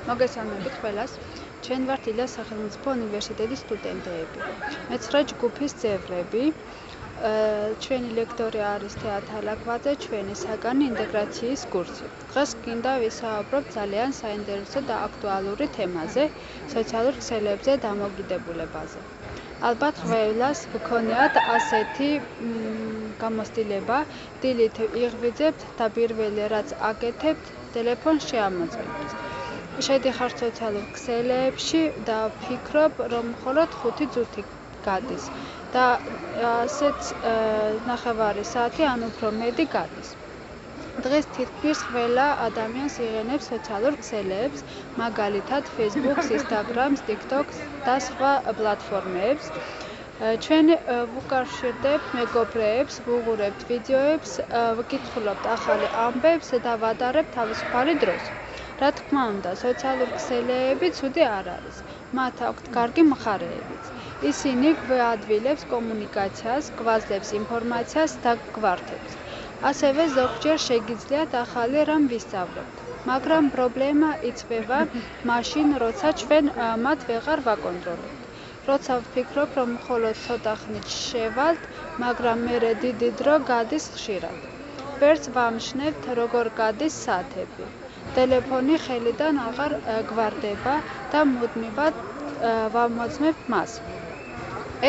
მოგესალმებით ყველას. ჩვენ ვართ ილიას სახელმწიფო უნივერსიტეტის სტუდენტები. მე-9 ჯგუფის წევრები. ჩვენი ლექტორი არის თეათა ლაგვაძე, ჩვენი საგანი ინტეგრაციის კურსი. დღეს გინდა ვისაუბროთ ძალიან საინტერესო და აქტუალური თემაზე, სოციალურ ქსელებზე დამოკიდებულებაზე. ალბათ ყველას გქონიათ ასეთი გამოცდილება, დილით იღვიძებთ და პირველი რაც აკეთებთ, ტელეფონს შეამოწმებთ. შედიხარ სოციალურ ქსელებში და ვფიქრობ, რომ მხოლოდ 5 წუთი გადის და ასეც ნახევარი საათი ან უფრო მეტი გადის. დღეს თითქმის ყველა ადამიანს იღენებს სოციალურ ქსელებს, მაგალითად Facebook-ს, Instagram-ს, TikTok-ს და სხვა პლატფორმებს. ჩვენ ვუკავშირდებთ მეგობრებს, ვუღურებთ ვიდეოებს, ვკითხულობთ ახალი ამბებს და ვადარებთ თავისუფალი დროს. რა თქმა უნდა, სოციალური ქსელები ცუდი არ არის. მათ აქვთ კარგი მხარეებიც. ისინი გვადვილებს კომუნიკაციას, გვაძლევს ინფორმაციას და გვართებს. ასევე ზოგჯერ შეგიძლიათ ახალი რამ ვისწავლოთ. მაგრამ პრობლემა იწვევა მაშინ, როცა ჩვენ მათ ვეღარ ვაკონტროლებთ. როცა ვფიქრობ, რომ მხოლოდ ცოტა ხნით შევალთ, მაგრამ მერე დიდი დრო გადის ხშირად. ვერც ვამშნევთ, როგორ გადის საათები. ტელეფონი ხელიდან აღარ გვარდება და მუდმივად ვამოწმებთ მას.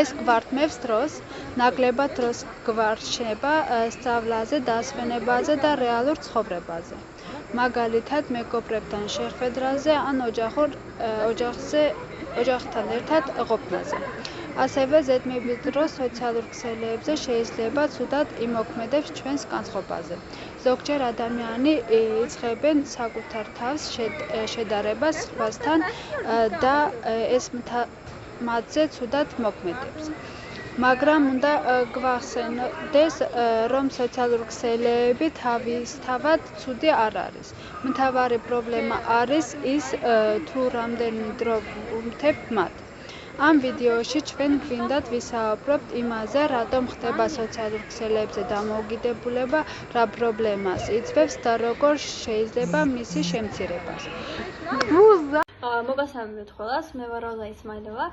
ეს გვართმევს დროს, ნაკლებად დროს გვარჩება სწავლაზე, დასვენებაზე და რეალურ ცხოვრებაზე. მაგალითად, მეგობრებთან შეხვედრაზე ან ოჯახთან ერთად ყოფნაზე. ასევე ზედმეტ დროს სოციალურ ქსელებზე შეიძლება ცუდად იმოქმედებს ჩვენს განწყობაზე. ზოგჯერ ადამიანი იწყებენ საკუთარ თავს შედარებას სხვასთან და ეს მათზე ცუდად მოქმედებს. მაგრამ უნდა გვახსენდეს, რომ სოციალური ქსელები თავისთავად ცუდი არ არის. მთავარი პრობლემა არის ის, თუ რამდენი დრო ვუმთებთ მათ. ამ ვიდეოში ჩვენ გვინდათ ვისაუბროთ იმაზე, რატომ ხდება სოციალურ ქსელებზე დამოკიდებულება, რა პრობლემას იწვევს და როგორ შეიძლება მისი შემცირება. მოგესალმებით ყველას, მე ვარ როზა ისმაილოვა,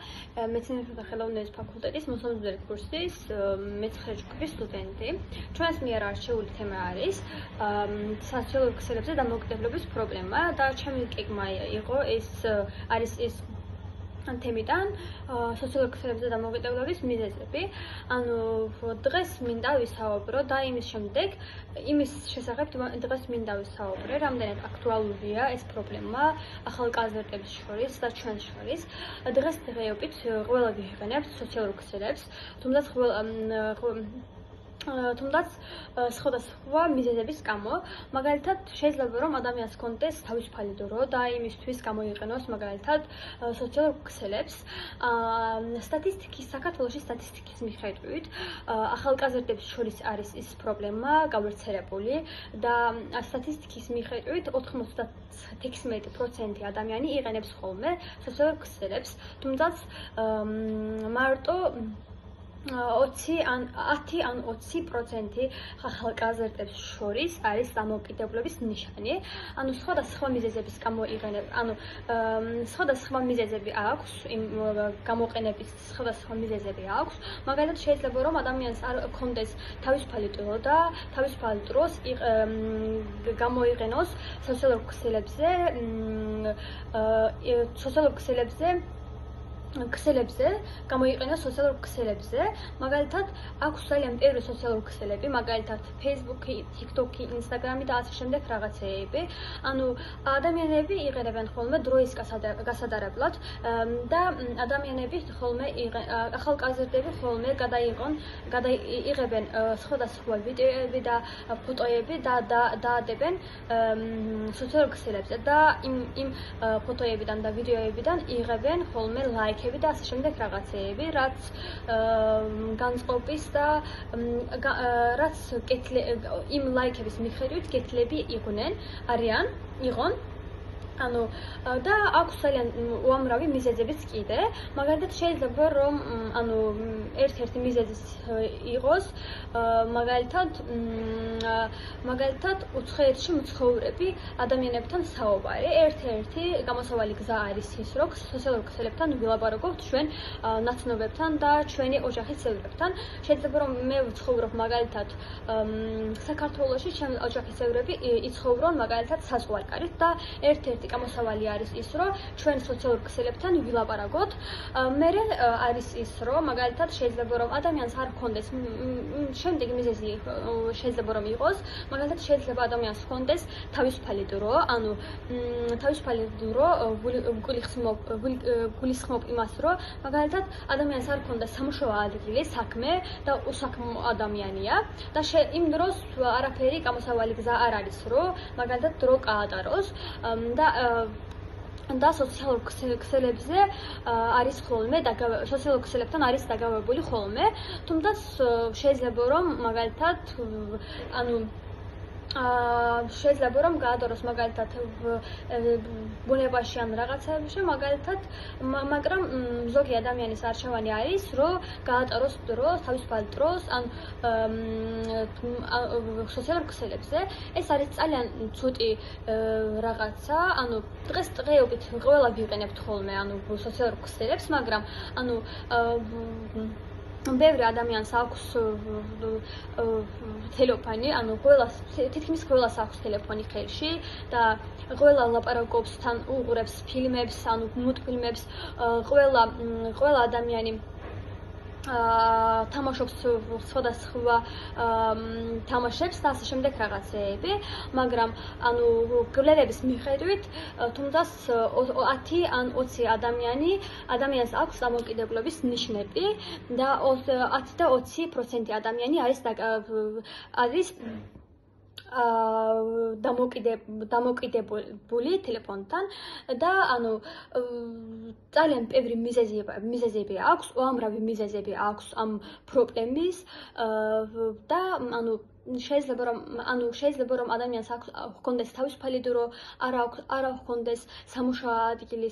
მეცნიერებათა და ხელოვნების ფაკულტეტის მოსამზადებელი კურსის მე-9 ჯგუფის სტუდენტი. ჩვენს მიერ არჩეული თემა არის სოციალურ ქსელებზე დამოკიდებულების პრობლემა და ჩემი გეგმა იყო ეს თემიდან სოციალურ ქსელებზე დამოკიდებულების მიზეზები. დღეს მინდა ვისაუბრო და იმის შესახებ დღეს მინდა ვისაუბრო, რამდენად აქტუალურია ეს პრობლემა ახალგაზრდების შორის და ჩვენს შორის. დღესდღეობით ყველა ვიღენებთ სოციალურ ქსელებს, თუმდაც სხვადასხვა მიზეზების გამო, მაგალითად შეიძლება რომ ადამიანს ჰქონდეს თავისუფალი დრო და იმისთვის გამოიყენოს მაგალითად სოციალურ ქსელებს. საქართველოში სტატისტიკის მიხედვით ახალგაზრდების შორის არის ის პრობლემა გავრცელებული და სტატისტიკის მიხედვით 96% ადამიანი იყენებს ხოლმე სოციალურ ქსელებს, თუმდაც მარტო 10 ან 20% ახალგაზრდებს შორის არის დამოკიდებულების ნიშანი. სხვადასხვა მიზეზების გამო სხვადასხვა მიზეზები აქვს, გამოყენების სხვადასხვა მიზეზები აქვს. მაგალითად, შეიძლება რომ ადამიანს არ ჰქონდეს თავისუფალი დრო და თავისუფალ დროს გამოიყენოს სოციალურ ქსელებზე, მაგალითად, აქვს ძალიან ბევრი სოციალური ქსელები, მაგალითად, Facebook-ი, TikTok-ი, Instagram-ი და ასე შემდეგ რაღაცეები. ადამიანები იყენებენ ხოლმე დროის გასადარებლად და ადამიანები ახალგაზრდები ხოლმე იღებენ სხვადასხვა ვიდეოები და ფოტოები და დაადებენ სოციალურ ქსელებზე და იმ ფოტოებიდან და ვიდეოებიდან იღებენ ხოლმე ლაიქები და ასე შემდეგ რაღაცეები, რაც განწყობის და რაც იმ ლაიქების მიხედვით კეთილები არიან. ანუ და აქვს ძალიან უამრავი მიზეზებიც კიდე. მაგალითად შეიძლება რომ ანუ ერთ-ერთი მიზეზიც იყოს მაგალითად უცხოეთში მცხოვრები ადამიანებთან საუბარი. ერთ-ერთი გამოსავალი გზა არის ის, რომ სოციალურ ქსელებთან ვილაპარაკობთ ჩვენ ნაცნობებთან და ჩვენი ოჯახის წევრებთან. შეიძლება რომ მე ვცხოვრობ მაგალითად საქართველოში, ჩემი ოჯახის წევრები იცხოვრონ მაგალითად საზღვარკარით და ერთ-ერთი გამოსავალი არის ის, რომ ჩვენ სოციალურ ქსელებთან ვილაპარაკოთ. მერე არის ის, რომ მაგალითად შეიძლება რომ ადამიანს არ ჰქონდეს შემდეგი მიზეზი შეიძლება რომ იყოს, მაგალითად შეიძლება ადამიანს ჰქონდეს თავისუფალი დრო, ანუ თავისუფალი დრო გულისხმობ იმას, რომ მაგალითად ადამიანს არ ჰქონდეს სამუშაო ადგილი, საქმე და უსაქმო ადამიანია და იმ დროს არაფერი გამოსავალი გზა არ არის, რომ მაგალითად დრო გაატაროს და სოციალურ ქსელებზე არის ხოლმე სოციალურ ქსელებთან არის დაკავებული ხოლმე, თუმცა შეიძლება რომ მაგალითად ანუ შეიძლება რომ გაადაროს მაგალითად ბუნებაში ან რაღაცებში მაგალითად, მაგრამ ზოგი ადამიანის არჩევანი არის, რომ გაატაროს დროს, თავისუფალ დროს ან სოციალურ ქსელებზე. ეს არის ძალიან ცუდი რაღაცა, ანუ დღესდღეობით ყველა ვიყენებთ ხოლმე ანუ სოციალურ ქსელებს, მაგრამ ანუ ბევრი ადამიანს აქვს ტელეფონი, ანუ თითქმის ყველას აქვს ტელეფონი ხელში და ყველა ლაპარაკობს თან, უყურებს ფილმებს, ანუ მულტფილმებს, ყველა ადამიანი თამაშობს სხვადასხვა თამაშებს და ასე შემდეგ რაღაცეები, მაგრამ ანუ გლერების მიხედვით თუმცა 10 ან 20 ადამიანს აქვს დამოუკიდებლობის ნიშნები და 10 და 20% ადამიანი არის დამოკიდებული ტელეფონთან და ანუ ძალიან ბევრი მიზეზები აქვს, უამრავი მიზეზები აქვს ამ პრობლემის და ანუ შეიძლება რომ ადამიანს ჰქონდეს თავისუფალი დრო, არა ჰქონდეს სამუშაო ადგილი,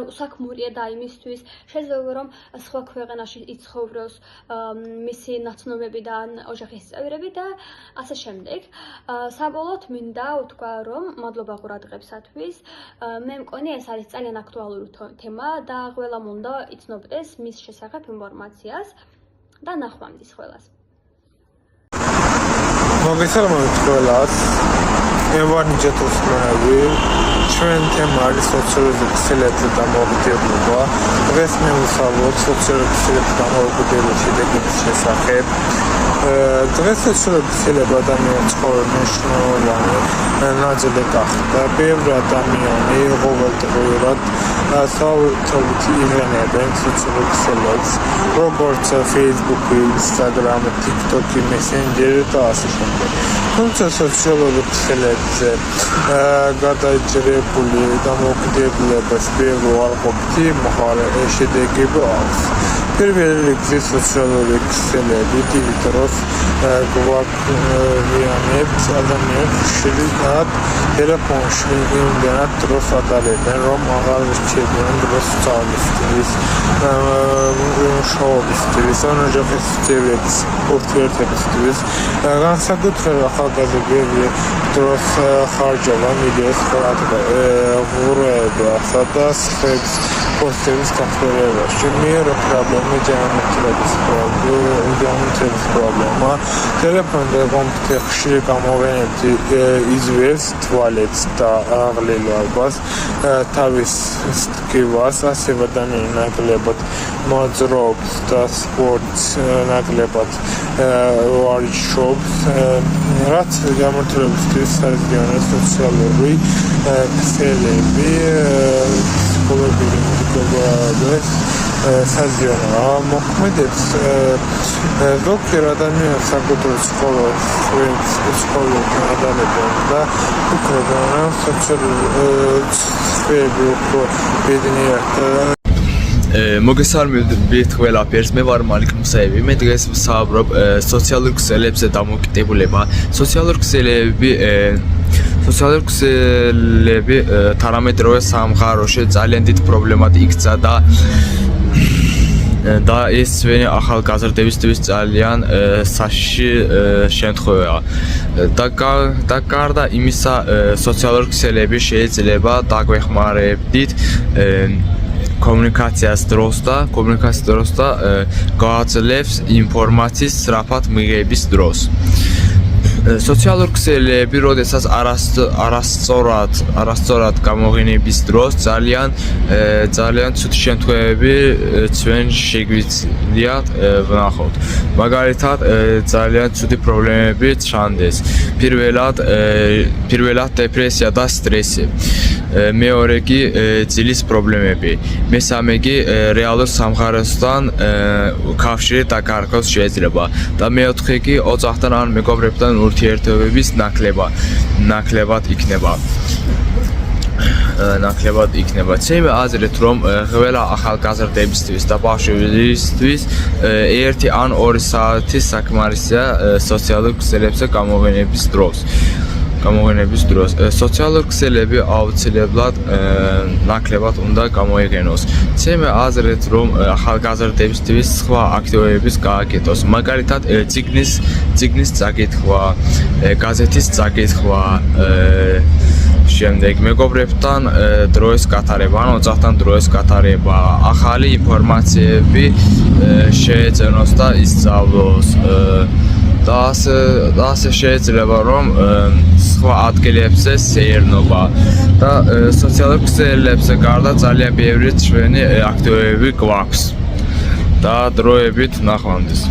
უსაქმურია და იმისთვის შეიძლება რომ სხვა ქვეყანაში იცხოვროს მისი ნაცნობები და ოჯახის წევრები და ასე შემდეგ. საბოლოოდ მინდა ვთქვა, რომ მადლობა ყურადღებისათვის. მე მგონი ეს არის ძალიან აქტუალური თემა და ყველამ უნდა იცნობდეს მის შესახებ ინფორმაციას და ნახვამდის ყველას. მოგესალმებით ყველას. მე ვარ ნიჭათოსმენები. ჩვენ თემა არის სოციალური ქსელებზე დამოუკიდებლობა. დღეს მე ვსაუბრობ სოციალური ქსელებზე დამოუკიდებლობის შედეგების შესახებ. დღეს სოციალური ქსელება ადამიანის ცხოვრების მნიშვნელოვანი ნაწილი გახდა. ბევრი ადამიანი ყოველდღიურად საერთოდ იყენებენ სოციალურ ქსელებს, როგორც Facebook, Instagram, TikTok, Messenger და ასე შემდეგ. თუმცა სოციალურ ქსელებზე გადაჭრებული დამოუკიდებლობას ბევრი უარყოფითი შედეგები აქვს. პირველ რიგში სოციალური ქსელები დიდ დროს გვაგვიანებს ადამიანებს შეიძლება ტელეფონში იმდენად დროს ატარებენ, რომ აღარ რჩებიან დროს სწავლისთვის, მუშაობისთვის, ოჯახის წევრების ურთიერთობისთვის. განსაკუთრებით ახალგაზრდები დროს ხარჯავენ ვიდეოს ყურებასა და სხეების პოსტების გახსნილობაში. მეორე პრობლემა ჯანმრთელობის პრობლემა. ტელეფონზე კომპიუტერი ხშირი გამოყენებით იზრდებს თვალებს და აღლილობას, თავის ტკივას, ასევე ადამიანი ნაკლებად მოძრაობს და სპორტს ნაკლებად ვარჯიშობს, რაც ჯანმრთელობისთვის საზიანო სოციალური ქსელები ფსიქოლოგიური მდგომარეობის საზიანოა. მოქმედებს ზოგიერთ ადამიანს საკუთარ სკოლაში ადარებენ და უკრავენ სოციალური სფეროები უფრო ბედნიერად. მოგესალმებით ყველაფერს, მე ვარ მალიქ მუსაევი. მე დღეს ვსაუბრობ სოციალურ ქსელებზე დამოკიდებულება. სოციალურ ქსელები 18-ე სამყაროში ძალიან დიდ პრობლემად იქცა და ეს ჩვენი ახალგაზრდებისთვის ძალიან საშიში შემთხვევაა. და გარდა იმისა, სოციალურ ქსელები შეიძლება დაგვეხმარებდით კომუნიკაციას დროს და გააძლევს ინფორმაციის სწრაფად მიღების დროს. სოციალურ ქსელები, როდესაც არასწორად გამოყენების დროს ძალიან ცუდი შემთხვევები ჩვენ შეგვიძლიათ ვნახოთ. მაგალითად, ძალიან ცუდი პრობლემები ჩანდეს. პირველად დეპრესია და სტრესი. მეორე კი ძილის პრობლემები. მესამე კი რეალურ სამყაროსთან კავშირი დაკარგოს შეიძლება და მეოთხე კი ოჯახთან ან მეგობრებთან ურთიერთობების ნაკლებად იქნება. ჩემი აზრით, რომ ყველა ახალგაზრდებისთვის და ბავშვებისთვის 1 ან 2 საათი საკმარისია სოციალურ ქსელებზე გამოყენების დროს. სოციალურ ქსელები აუცილებლად ნაკლებად უნდა გამოიყენოს. ჩემი აზრით, რომ ახალგაზრდებისთვის სხვა აქტივობების გააკეთოს. მაგალითად, წიგნის წაკითხვა, გაზეთის წაკითხვა, შემდეგ მეგობრებთან დროის გატარება, ან ოჯახთან დროის გატარება, ახალი ინფორმაციები შეეწენოს და ისწავლოს. და ასე შეიძლება რომ სხვა ადგილებზე სეირნობა და სოციალურ ქსელებზე გარდა ძალიან ბევრი ჩვენი აქტივობები გვაქვს და დროებით ნახვამდის.